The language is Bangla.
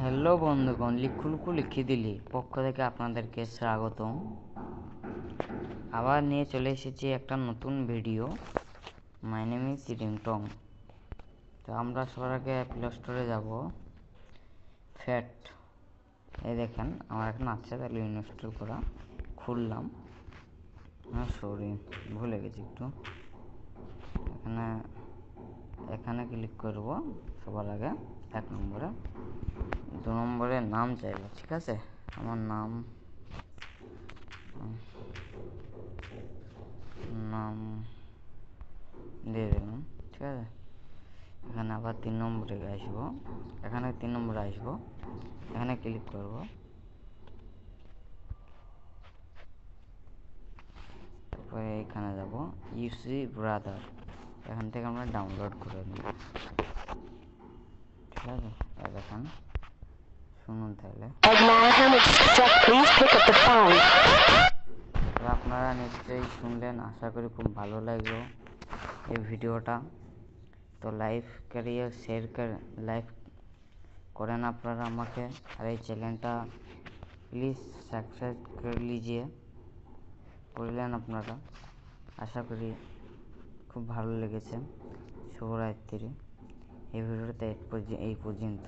হ্যালো বন্ধুগণ, লিখুলকু লিখে দিলি পক্ষ থেকে আপনাদেরকে স্বাগতম। আবার নিয়ে চলে এসেছি একটা নতুন video. My name is ringtone. তো আমরা সবার আগে প্লে স্টোরে যাব। ফ্যাট এই দেখেন আমার এখানে আছে, তাহলে ইনস্টল করা খুললাম। সরি, ভুলে গেছি একটু। এখানে ক্লিক করব সবার আগে। 1 নম্বরে 2 নম্বরে নাম চাইবে, ঠিক আছে। আমার নাম দিয়ে দিলাম, ঠিক আছে। এখানে আবার 3 নম্বরে আসবো, এখানে 3 নম্বরে আসবো, এখানে ক্লিক করব। তারপরে এখানে যাব ইউসি ব্রাদার, এখান থেকে আমরা ডাউনলোড করে নিই, ঠিক আছে। দেখেন, শুনুন তাহলে। আপনারা নিশ্চয়ই শুনলেন, আশা করি খুব ভালো লাগলো এই ভিডিওটা। তো লাইক করিয়ে শেয়ার कर লাইক করেন আপনারা আমাকে, আর এই চ্যানেলটা প্লিজ সাবস্ক্রাইব করে লিজিয়ে, করলেন আপনারা। আশা করি খুব ভালো লেগেছে। শুভরাত্রি। এই ভিডিওটা এই পর্যন্ত।